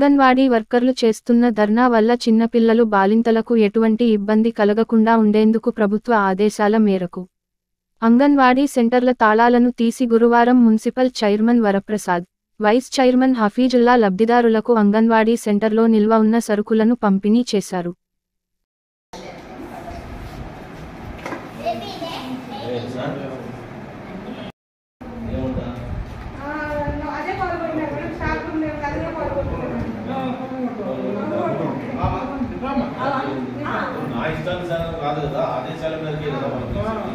అంగన్వాడీ వర్కర్లు చేస్తున్న ధర్నా వల్ల చిన్నపిల్లలు బాలింతలకు ఎటువంటి ఇబ్బంది కలగకుండా ఉండేందుకు ప్రభుత్వ ఆదేశాల మేరకు అంగన్వాడీ సెంటర్ల తాళాలను తీసి గురువారం municipal chairman Varaprasad, vice chairman Hafeezulla లబ్ధిదారులకు అంగన్వాడీ సెంటర్లో నిల్వ ఉన్న సరుకులను పంపిణీ చేశారు. కాదు కదా, ఆదేశాల మేరకే కదా మనకి.